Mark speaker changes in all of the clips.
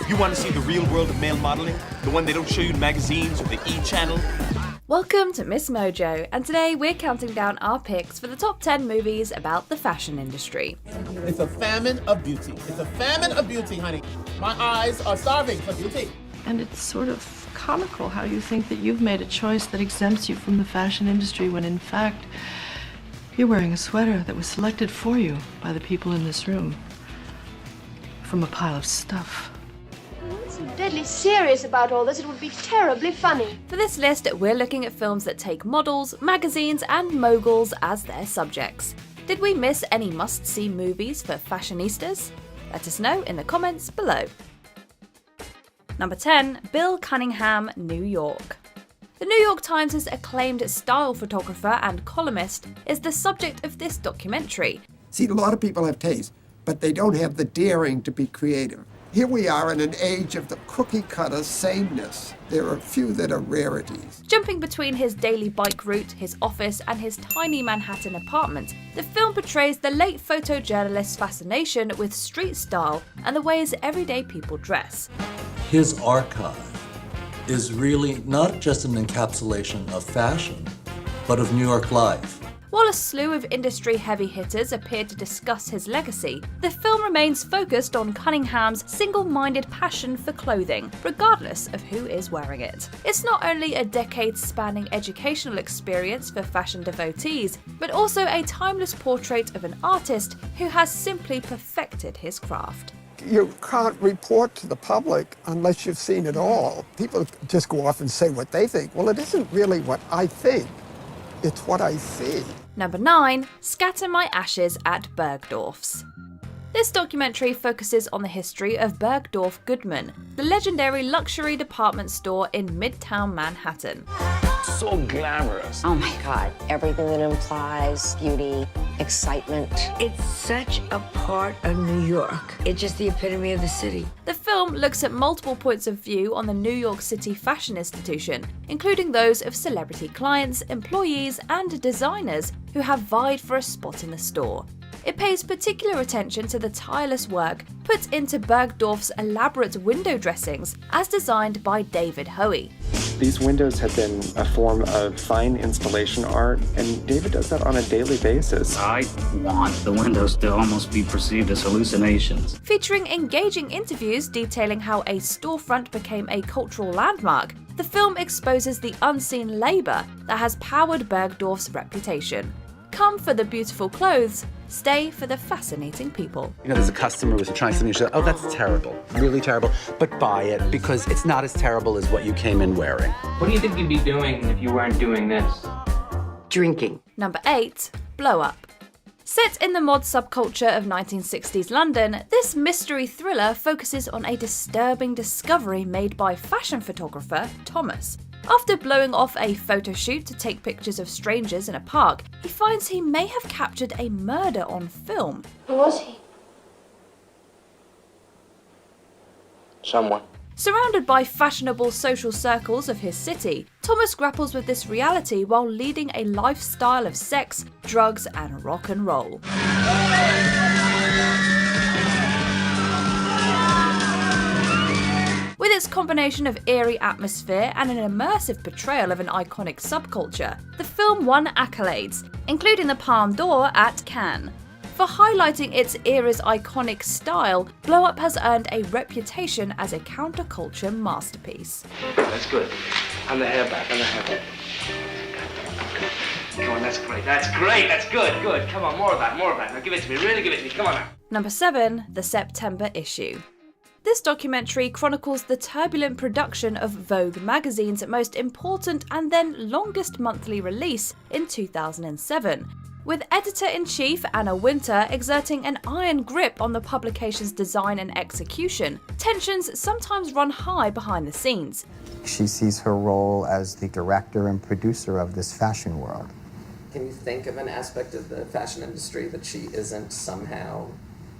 Speaker 1: You want to see the real world of male modeling? The one they don't show you in magazines or the E! Channel?
Speaker 2: Welcome to Miss Mojo, and today we're counting down our picks for the top 10 movies about the fashion industry.
Speaker 3: It's a famine of beauty. It's a famine of beauty, honey. My eyes are starving for beauty.
Speaker 4: And it's sort of comical how you think that you've made a choice that exempts you from the fashion industry when in fact you're wearing a sweater that was selected for you by the people in this room from a pile of stuff.
Speaker 5: I'm so deadly serious about all this, it would be terribly funny.
Speaker 2: For this list, we're looking at films that take models, magazines, and moguls as their subjects. Did we miss any must-see movies for fashionistas? Let us know in the comments below. Number 10, Bill Cunningham, New York. The New York Times' acclaimed style photographer and columnist is the subject of this documentary.
Speaker 6: See, a lot of people have taste, but they don't have the daring to be creative. Here we are in an age of the cookie-cutter sameness. There are a few that are rarities.
Speaker 2: Jumping between his daily bike route, his office, and his tiny Manhattan apartment, the film portrays the late photojournalist's fascination with street style and the ways everyday people dress.
Speaker 7: His archive is really not just an encapsulation of fashion, but of New York life.
Speaker 2: While a slew of industry heavy hitters appeared to discuss his legacy, the film remains focused on Cunningham's single-minded passion for clothing, regardless of who is wearing it. It's not only a decade-spanning educational experience for fashion devotees, but also a timeless portrait of an artist who has simply perfected his craft.
Speaker 6: You can't report to the public unless you've seen it all. People just go off and say what they think. Well, it isn't really what I think. It's what I see.
Speaker 2: Number 9, Scatter My Ashes at Bergdorf's. This documentary focuses on the history of Bergdorf Goodman, the legendary luxury department store in Midtown Manhattan.
Speaker 8: So glamorous.
Speaker 9: Oh my God, everything that implies beauty, excitement.
Speaker 10: It's such a part of New York. It's just the epitome of the city.
Speaker 2: The film looks at multiple points of view on the New York City fashion institution, including those of celebrity clients, employees, and designers who have vied for a spot in the store. It pays particular attention to the tireless work put into Bergdorf's elaborate window dressings as designed by David Hoey.
Speaker 8: These windows have been a form of fine installation art, and David does that on a daily basis.
Speaker 11: I want the windows to almost be perceived as hallucinations.
Speaker 2: Featuring engaging interviews detailing how a storefront became a cultural landmark, the film exposes the unseen labor that has powered Bergdorf's reputation. Come for the beautiful clothes, stay for the fascinating people.
Speaker 12: You know, there's a customer who's trying something, she's like, oh, that's terrible, really terrible, but buy it because it's not as terrible as what you came in wearing.
Speaker 11: What do you think you'd be doing if you weren't doing this?
Speaker 10: Drinking.
Speaker 2: Number 8, Blow Up. Set in the mod subculture of 1960s London, this mystery thriller focuses on a disturbing discovery made by fashion photographer Thomas. After blowing off a photo shoot to take pictures of strangers in a park, he finds he may have captured a murder on film.
Speaker 5: Who was he?
Speaker 8: Someone.
Speaker 2: Surrounded by fashionable social circles of his city, Thomas grapples with this reality while leading a lifestyle of sex, drugs, and rock and roll. With its combination of eerie atmosphere and an immersive portrayal of an iconic subculture, the film won accolades, including the Palme d'Or at Cannes. For highlighting its era's iconic style, Blow Up has earned a reputation as a counterculture masterpiece.
Speaker 11: That's good. On the hair back, on the hair back. Come on, that's great, that's good. Come on, more of that. Now give it to me, really give it to me, come on now.
Speaker 2: Number 7, the September issue. This documentary chronicles the turbulent production of Vogue magazine's most important and then longest monthly release in 2007, with editor-in-chief Anna Wintour exerting an iron grip on the publication's design and execution. Tensions sometimes run high behind the scenes.
Speaker 13: She sees her role as the director and producer of this fashion world.
Speaker 14: Can you think of an aspect of the fashion industry that she isn't somehow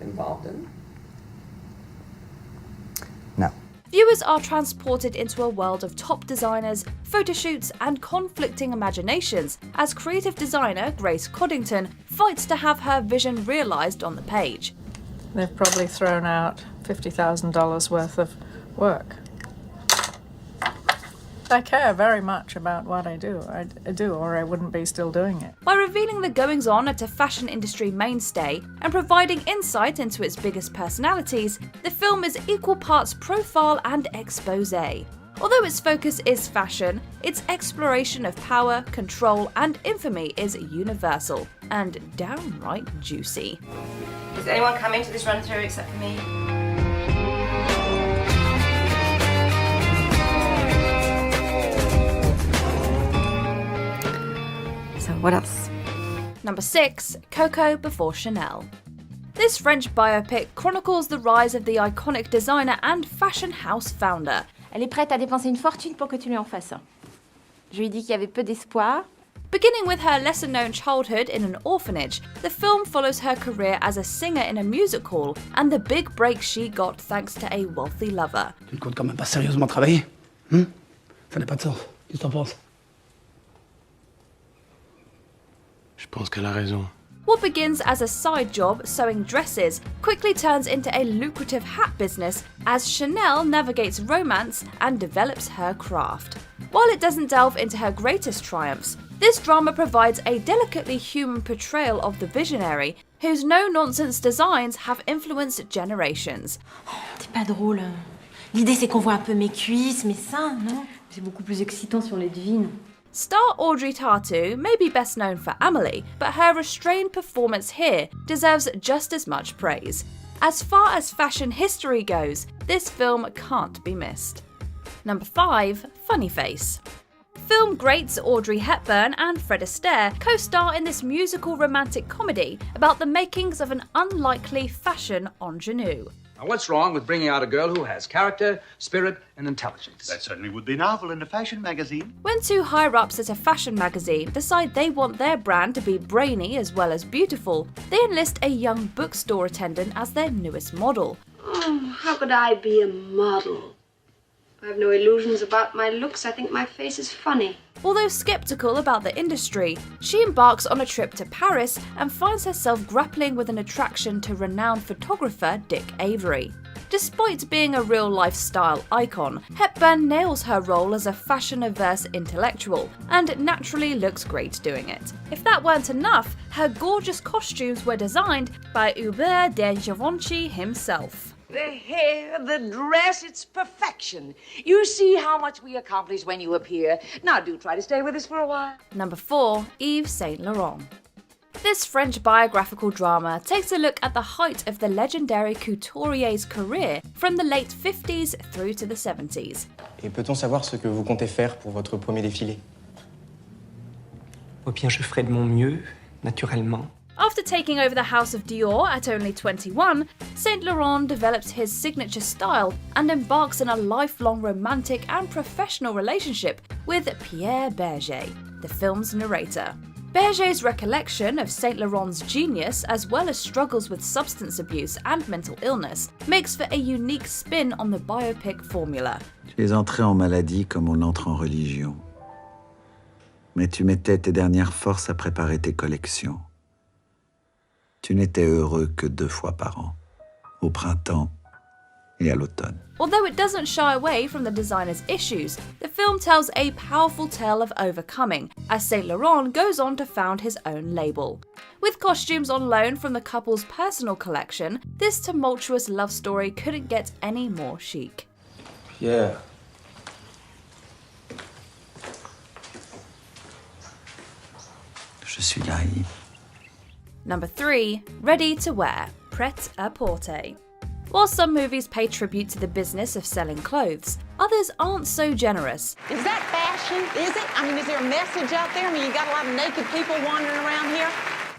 Speaker 14: involved in?
Speaker 13: No.
Speaker 2: Viewers are transported into a world of top designers, photoshoots, and conflicting imaginations as creative designer Grace Coddington fights to have her vision realised on the page.
Speaker 15: They've probably thrown out $50,000 worth of work. I care very much about what I do, or I wouldn't be still doing it.
Speaker 2: By revealing the goings-on at a fashion industry mainstay and providing insight into its biggest personalities, the film is equal parts profile and exposé. Although its focus is fashion, its exploration of power, control, and infamy is universal and downright juicy.
Speaker 9: Is anyone coming to this run-through except for me? So what else?
Speaker 2: Number 6. Coco before Chanel. This French biopic chronicles the rise of the iconic designer and fashion house founder.
Speaker 16: Elle est prête à dépenser une fortune pour que tu lui en fasses un. Je lui dis qu'il y avait peu d'espoir.
Speaker 2: Beginning with her lesser-known childhood in an orphanage, the film follows her career as a singer in a music hall and the big break she got thanks to a wealthy lover.
Speaker 17: Tu ne comptes quand même pas sérieusement travailler? Ça n'a pas de sens. Qu'est-ce que t'en penses?
Speaker 18: Je pense qu'elle a raison.
Speaker 2: What begins as a side job sewing dresses quickly turns into a lucrative hat business as Chanel navigates romance and develops her craft. While it doesn't delve into her greatest triumphs, this drama provides a delicately human portrayal of the visionary whose no-nonsense designs have influenced generations.
Speaker 16: C'est pas drôle. L'idée c'est qu'on voit un peu mes cuisses, mes seins, non? C'est beaucoup plus excitant si on les devine.
Speaker 2: Star Audrey Tautou may be best known for Amelie, but her restrained performance here deserves just as much praise. As far as fashion history goes, this film can't be missed. Number 5. Funny Face. Film greats Audrey Hepburn and Fred Astaire co-star in this musical romantic comedy about the makings of an unlikely fashion ingenue.
Speaker 19: Now, what's wrong with bringing out a girl who has character, spirit, and intelligence?
Speaker 1: That certainly would be novel in a fashion magazine.
Speaker 2: When two higher-ups at a fashion magazine decide they want their brand to be brainy as well as beautiful, they enlist a young bookstore attendant as their newest model.
Speaker 5: Oh, how could I be a model? I have no illusions about my looks. I think my face is funny.
Speaker 2: Although skeptical about the industry, she embarks on a trip to Paris and finds herself grappling with an attraction to renowned photographer Dick Avery. Despite being a real lifestyle icon, Hepburn nails her role as a fashion-averse intellectual and naturally looks great doing it. If that weren't enough, her gorgeous costumes were designed by Hubert de Givenchy himself.
Speaker 10: The hair, the dress, it's perfection. You see how much we accomplish when you appear. Now do try to stay with us for a while.
Speaker 2: Number 4. Yves Saint Laurent. This French biographical drama takes a look at the height of the legendary couturier's career from the late 50s through to the 70s.
Speaker 20: Et peut-on savoir ce que vous comptez faire pour votre premier défilé?
Speaker 21: Oh bien, je ferai de mon mieux, naturellement.
Speaker 2: After taking over the House of Dior at only 21, Saint Laurent develops his signature style and embarks on a lifelong romantic and professional relationship with Pierre Berger, the film's narrator. Berger's recollection of Saint Laurent's genius, as well as struggles with substance abuse and mental illness, makes for a unique spin on the biopic formula.
Speaker 22: Tu es entré en maladie comme on entre en religion. Mais tu mettais tes dernières forces à préparer tes collections. Tu n'étais heureux que 2 fois par an, au printemps et à l'automne.
Speaker 2: Although it doesn't shy away from the designer's issues, the film tells a powerful tale of overcoming, as Saint Laurent goes on to found his own label. With costumes on loan from the couple's personal collection, this tumultuous love story couldn't get any more chic.
Speaker 20: Yeah.
Speaker 22: Je suis là, Yves.
Speaker 2: Number 3. Ready to wear. Prêt-à-porter. While some movies pay tribute to the business of selling clothes, others aren't so generous.
Speaker 23: Is that fashion? Is it? I mean, is there a message out there? I mean, you got a lot of naked people wandering around here?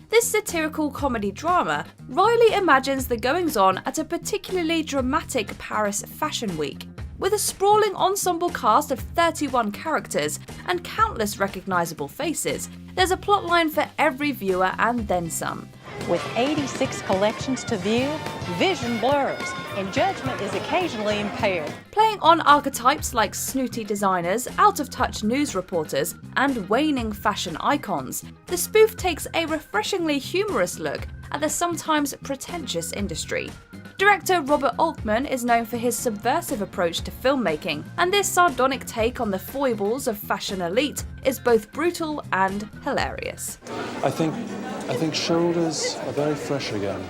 Speaker 2: This satirical comedy drama wryly imagines the goings-on at a particularly dramatic Paris Fashion Week. With a sprawling ensemble cast of 31 characters and countless recognizable faces, there's a plotline for every viewer and then some.
Speaker 24: With 86 collections to view, vision blurs.
Speaker 23: and judgment is occasionally impaired.
Speaker 2: Playing on archetypes like snooty designers, out-of-touch news reporters, and waning fashion icons, the spoof takes a refreshingly humorous look at the sometimes pretentious industry. Director Robert Altman is known for his subversive approach to filmmaking, and this sardonic take on the foibles of fashion elite is both brutal and hilarious.
Speaker 3: I think shoulders are very fresh again,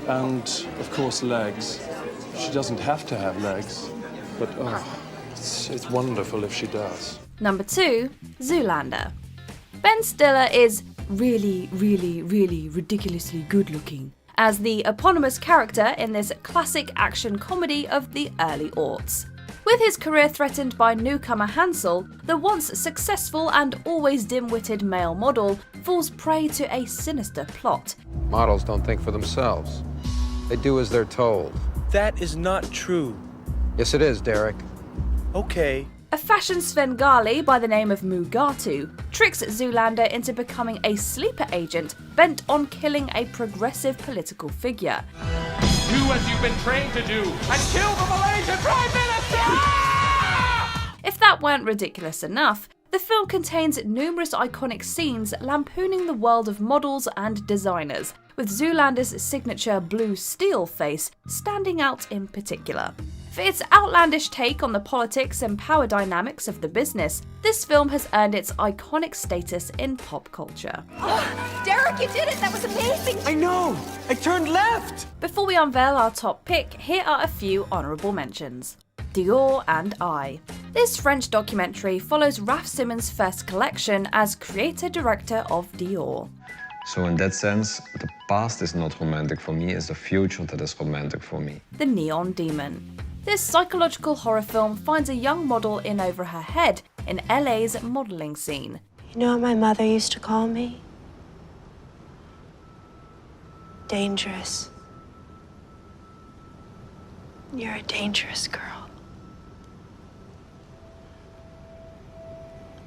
Speaker 3: and of course legs. She doesn't have to have legs, but it's wonderful if she does.
Speaker 2: Number 2, Zoolander. Ben Stiller is really ridiculously good looking as the eponymous character in this classic action comedy of the early aughts. With his career threatened by newcomer Hansel, the once successful and always dim-witted male model falls prey to a sinister plot.
Speaker 4: Models don't think for themselves. They do as they're told.
Speaker 20: That is not true.
Speaker 4: Yes, it is, Derek.
Speaker 20: Okay.
Speaker 2: A fashion Svengali by the name of Mugatu tricks Zoolander into becoming a sleeper agent bent on killing a progressive political figure.
Speaker 11: Do as you've been trained to do and kill the Malaysian Prime Minister!
Speaker 2: If that weren't ridiculous enough, the film contains numerous iconic scenes lampooning the world of models and designers, with Zoolander's signature blue steel face standing out in particular. For its outlandish take on the politics and power dynamics of the business, this film has earned its iconic status in pop culture.
Speaker 16: Oh, Derek, you did it! That was amazing!
Speaker 20: I know! I turned left!
Speaker 2: Before we unveil our top pick, here are a few honourable mentions. Dior and I. This French documentary follows Raf Simons' first collection as creator-director of Dior.
Speaker 7: So in that sense, the past is not romantic for me, it's the future that is romantic for me.
Speaker 2: The Neon Demon. This psychological horror film finds a young model in over her head in LA's modelling scene.
Speaker 24: You know what my mother used to call me? Dangerous. You're a dangerous girl.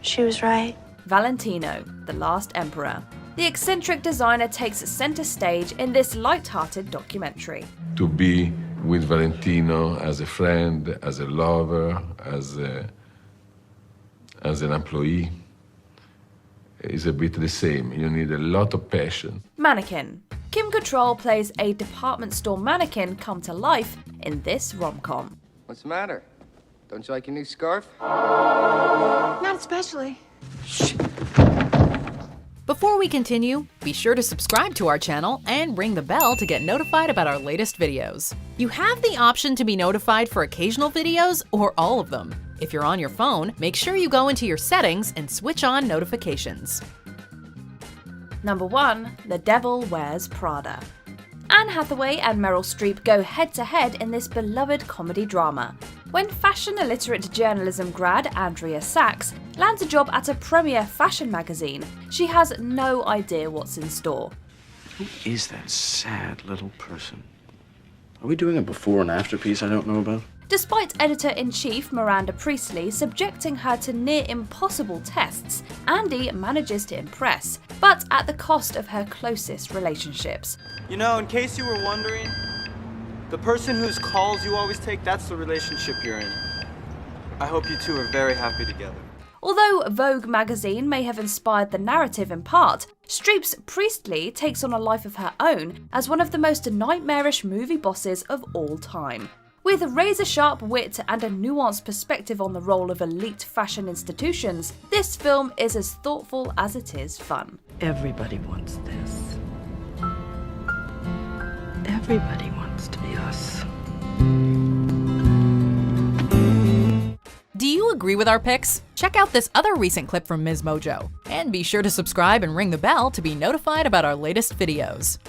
Speaker 24: She was right.
Speaker 2: Valentino, the Last Emperor. The eccentric designer takes center stage in this light-hearted documentary.
Speaker 25: To be with Valentino as a friend, as a lover, as an employee is a bit the same. You need a lot of passion.
Speaker 2: Mannequin. Kim Cattrall plays a department store mannequin come to life in this rom-com.
Speaker 26: What's the matter? Don't you like your new scarf?
Speaker 16: Not especially.
Speaker 27: Before we continue, be sure to subscribe to our channel and ring the bell to get notified about our latest videos. You have the option to be notified for occasional videos or all of them. If you're on your phone, make sure you go into your settings and switch on notifications.
Speaker 2: Number 1, The Devil Wears Prada. Anne Hathaway and Meryl Streep go head-to-head in this beloved comedy drama. When fashion-illiterate journalism grad Andrea Sachs lands a job at a premier fashion magazine, she has no idea what's in store.
Speaker 18: Who is that sad little person? Are we doing a before and after piece I don't know about?
Speaker 2: Despite editor-in-chief Miranda Priestley subjecting her to near-impossible tests, Andy manages to impress, but at the cost of her closest relationships.
Speaker 20: You know, in case you were wondering, the person whose calls you always take, that's the relationship you're in. I hope you two are very happy together.
Speaker 2: Although Vogue magazine may have inspired the narrative in part, Streep's Priestley takes on a life of her own as one of the most nightmarish movie bosses of all time. With razor-sharp wit and a nuanced perspective on the role of elite fashion institutions, this film is as thoughtful as it is fun.
Speaker 28: Everybody wants this. Everybody wants to be us.
Speaker 27: Do you agree with our picks? Check out this other recent clip from Ms. Mojo. And be sure to subscribe and ring the bell to be notified about our latest videos.